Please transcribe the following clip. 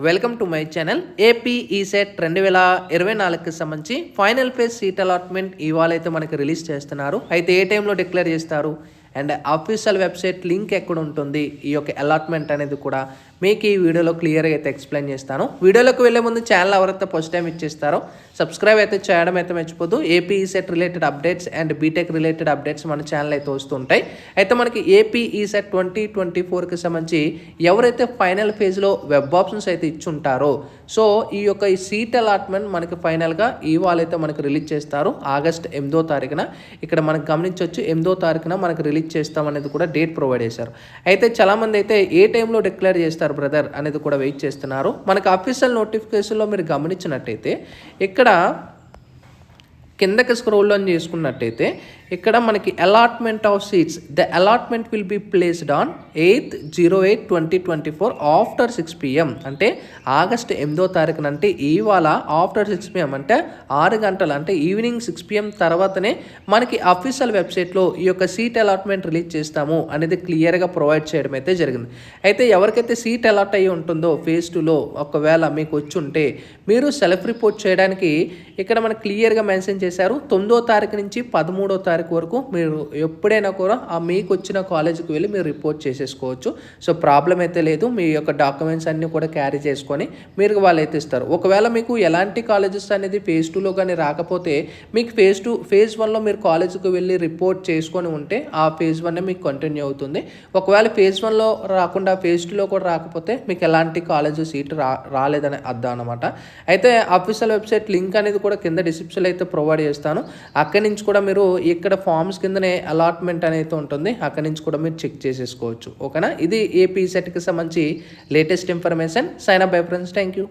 Welcome to my channel. AP ECET 2024కి సంబంధించి final phase seat allotment ఇవాళ అయితే మనకి రిలీజ్ చేస్తున్నారు. అయితే ఏ టైంలో డిక్లేర్ చేస్తారు అండ్ అఫీషియల్ వెబ్సైట్ లింక్ ఎక్కడ ఉంటుంది, ఈ యొక్క అలాట్మెంట్ అనేది కూడా మీకు ఈ వీడియోలో క్లియర్గా అయితే ఎక్స్ప్లెయిన్ చేస్తాను. వీడియోలోకి వెళ్ళే ముందు ఛానల్ ఎవరైతే ఫస్ట్ టైం ఇచ్చేస్తారో సబ్స్క్రైబ్ అయితే చేయడం అయితే మర్చిపోద్దు. AP ECET related updates and BTech related updates మన ఛానల్ అయితే వస్తుంటాయి. అయితే మనకి ఏపీ ఈసెట్ 2024కి సంబంధించి ఎవరైతే ఫైనల్ ఫేజ్లో వెబ్ ఆప్షన్స్ అయితే ఇచ్చుంటారో సో ఈ యొక్క ఈ సీట్ అలాట్మెంట్ మనకి ఫైనల్గా ఇవాళ అయితే మనకు రిలీజ్ చేస్తారు. ఆగస్ట్ 8వ తారీఖున ఇక్కడ మనకు గమనించవచ్చు. 8వ తారీఖున మనకు రిలీజ్ చేస్తాం అనేది కూడా డేట్ ప్రొవైడ్ చేశారు. అయితే చాలామంది అయితే ఏ టైంలో డిక్లేర్ చేస్తారు బ్రదర్ అనేది కూడా వెయిట్ చేస్తున్నారు. మనకు అఫీషియల్ నోటిఫికేషన్లో మీరు గమనించినట్టయితే ఇక్కడ కిందకి స్క్రోల్ ఆన్ చేసుకున్నట్టయితే ఇక్కడ మనకి allotment of seats, the allotment will be placed on 8/08/2024 after 6 PM. అంటే ఆగస్ట్ 8వ తారీఖున, అంటే ఇవాళ ఆఫ్టర్ 6 PM అంటే 6 గంటలు, అంటే ఈవినింగ్ 6 PM తర్వాతనే మనకి అఫీషియల్ వెబ్సైట్లో ఈ యొక్క సీట్ అలాట్మెంట్ రిలీజ్ చేస్తాము అనేది క్లియర్గా ప్రొవైడ్ చేయడం అయితే జరిగింది. అయితే ఎవరికైతే సీట్ అలాట్ అయ్యి ఉంటుందో ఫేజ్ 2లో ఒకవేళ మీకు వచ్చి ఉంటే మీరు సెల్ఫ్ రిపోర్ట్ చేయడానికి ఇక్కడ మనకు క్లియర్గా మెన్షన్ చేశారు. 9వ తారీఖు నుంచి 13వ తారీఖు వరకు మీరు ఎప్పుడైనా కూడా మీకు వచ్చిన కాలేజీకి వెళ్ళి మీరు రిపోర్ట్ చేసేసుకోవచ్చు. సో ప్రాబ్లం అయితే లేదు. మీ యొక్క డాక్యుమెంట్స్ అన్నీ కూడా క్యారీ చేసుకొని మీరు వాళ్ళు అయితే ఇస్తారు. ఒకవేళ మీకు ఎలాంటి కాలేజెస్ అనేది ఫేజ్ 2లో కానీ రాకపోతే మీకు ఫేజ్ 1లో మీరు కాలేజీకి వెళ్ళి రిపోర్ట్ చేసుకొని ఉంటే ఆ ఫేజ్ 1 మీకు కంటిన్యూ అవుతుంది. ఒకవేళ ఫేజ్ 1లో రాకుండా ఫేజ్ 2లో కూడా రాకపోతే మీకు ఎలాంటి కాలేజ్ సీట్ రాలేదని అర్థం అనమాట. అయితే అఫీషియల్ వెబ్సైట్ లింక్ అనేది కూడా కింద డిస్క్రిప్షన్లో అయితే ప్రొవైడ్ చేస్తాను. అక్కడి నుంచి కూడా మీరు ఇక్కడ ఫామ్స్ కిందనే అలాట్మెంట్ అనేది ఉంటుంది, అక్కడి నుంచి కూడా మీరు చెక్ చేసేసుకోవచ్చు. ఓకేనా? ఇది ఏపీ సెట్కి సంబంధించి latest information. Sign up bye friends. Thank you.